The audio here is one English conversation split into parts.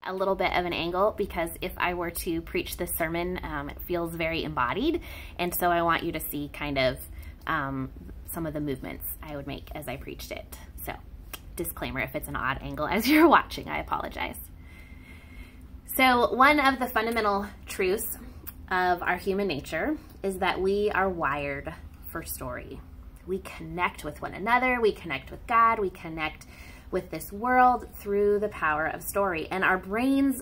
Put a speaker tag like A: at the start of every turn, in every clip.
A: A little bit of an angle, because if I were to preach this sermon, it feels very embodied, and so I want you to see kind of some of the movements I would make as I preached it. So, disclaimer, if it's an odd angle as you're watching, I apologize. So, one of the fundamental truths of our human nature is that we are wired for story. We connect with one another, we connect with God, we connect with this world through the power of story. And our brains,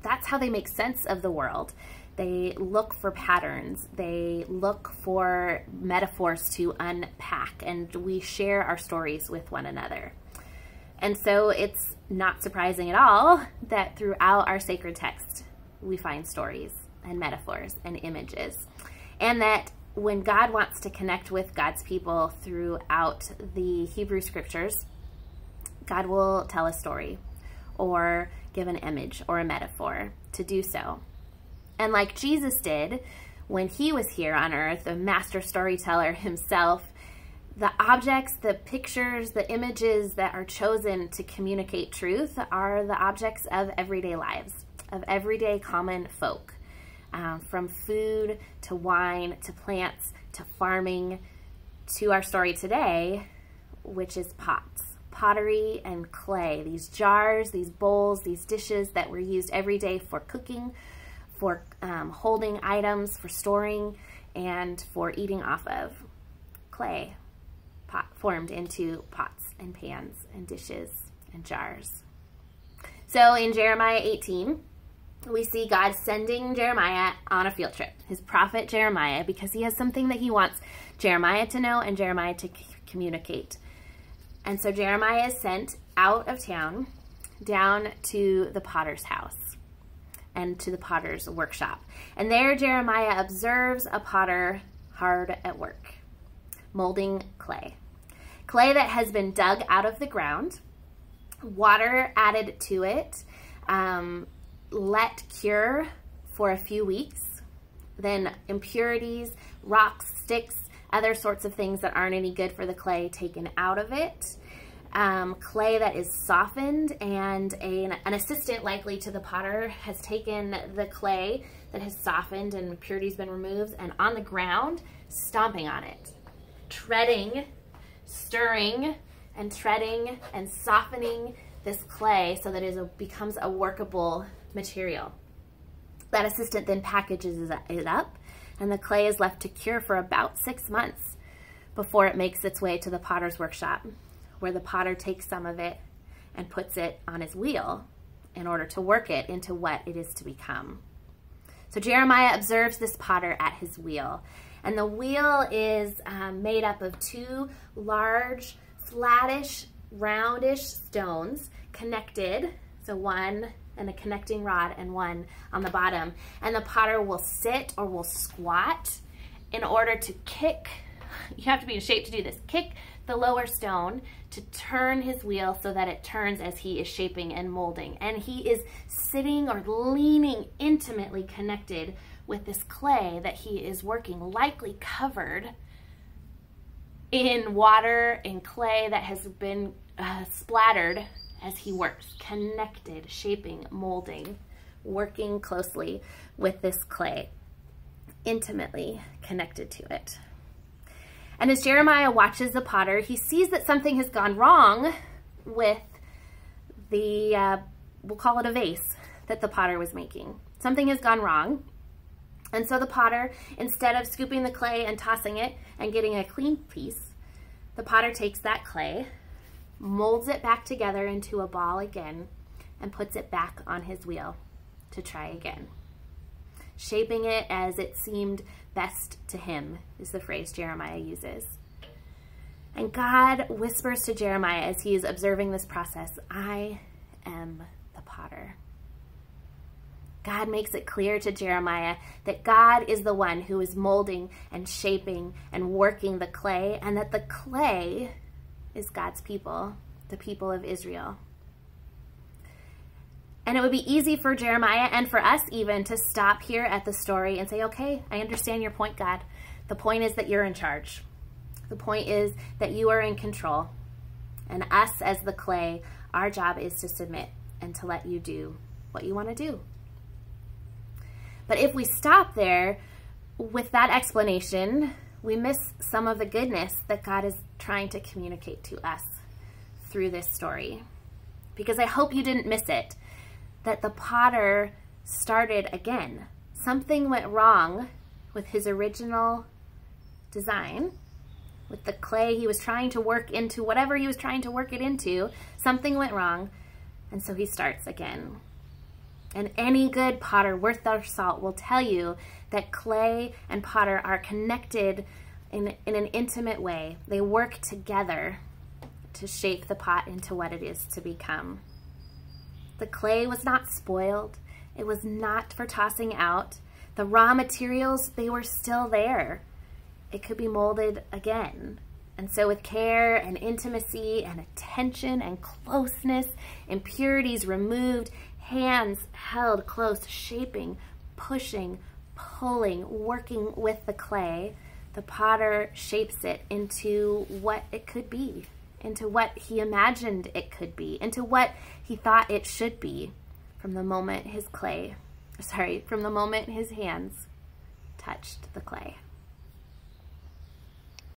A: that's how they make sense of the world. They look for patterns, they look for metaphors to unpack, and we share our stories with one another. And so it's not surprising at all that throughout our sacred text, we find stories and metaphors and images. And that when God wants to connect with God's people throughout the Hebrew scriptures, God will tell a story or give an image or a metaphor to do so. And like Jesus did when he was here on earth, the master storyteller himself, the objects, the pictures, the images that are chosen to communicate truth are the objects of everyday lives, of everyday common folk. From food to wine to plants to farming to our story today, which is pots. Pottery and clay, these jars, these bowls, these dishes that were used every day for cooking, for holding items, for storing, and for eating off of. Clay formed into pots and pans and dishes and jars. So in Jeremiah 18, we see God sending Jeremiah on a field trip, his prophet Jeremiah, because he has something that he wants Jeremiah to know and Jeremiah to communicate. And so Jeremiah is sent out of town down to the potter's house and to the potter's workshop. And there Jeremiah observes a potter hard at work, molding clay. Clay that has been dug out of the ground, water added to it, let cure for a few weeks, then impurities, rocks, sticks, other sorts of things that aren't any good for the clay taken out of it. Clay that is softened, and an assistant likely to the potter has taken the clay that has softened and impurities been removed, and on the ground, stomping on it, treading, stirring, and treading and softening this clay so that it becomes a workable material. That assistant then packages it up, and the clay is left to cure for about 6 months before it makes its way to the potter's workshop, where the potter takes some of it and puts it on his wheel in order to work it into what it is to become. So Jeremiah observes this potter at his wheel, and the wheel is made up of two large, flattish, roundish stones connected, so one and a connecting rod and one on the bottom. And the potter will sit or will squat in order to kick, you have to be in shape to do this, kick the lower stone to turn his wheel so that it turns as he is shaping and molding. And he is sitting or leaning intimately connected with this clay that he is working, likely covered in water and clay that has been splattered as he works, connected, shaping, molding, working closely with this clay, intimately connected to it. And as Jeremiah watches the potter, he sees that something has gone wrong with the, we'll call it a vase that the potter was making. Something has gone wrong. And so the potter, instead of scooping the clay and tossing it and getting a clean piece, the potter takes that clay, molds it back together into a ball again, and puts it back on his wheel to try again. Shaping it as it seemed best to him is the phrase Jeremiah uses. And God whispers to Jeremiah as he is observing this process, I am the potter. God makes it clear to Jeremiah that God is the one who is molding and shaping and working the clay, and that the clay is God's people, the people of Israel. And it would be easy for Jeremiah and for us even to stop here at the story and say, okay, I understand your point, God. The point is that you're in charge. The point is that you are in control. And us as the clay, our job is to submit and to let you do what you want to do. But if we stop there with that explanation, we miss some of the goodness that God is trying to communicate to us through this story. Because I hope you didn't miss it, that the potter started again. Something went wrong with his original design, with the clay he was trying to work into, whatever he was trying to work it into. Something went wrong, and so he starts again. And any good potter worth their salt will tell you that clay and potter are connected in an intimate way. They work together to shape the pot into what it is to become. The clay was not spoiled. It was not for tossing out. The raw materials, they were still there. It could be molded again. And so with care and intimacy and attention and closeness, impurities removed, hands held close, shaping, pushing, pulling, working with the clay, the potter shapes it into what it could be, into what he imagined it could be, into what he thought it should be from the moment his hands touched the clay.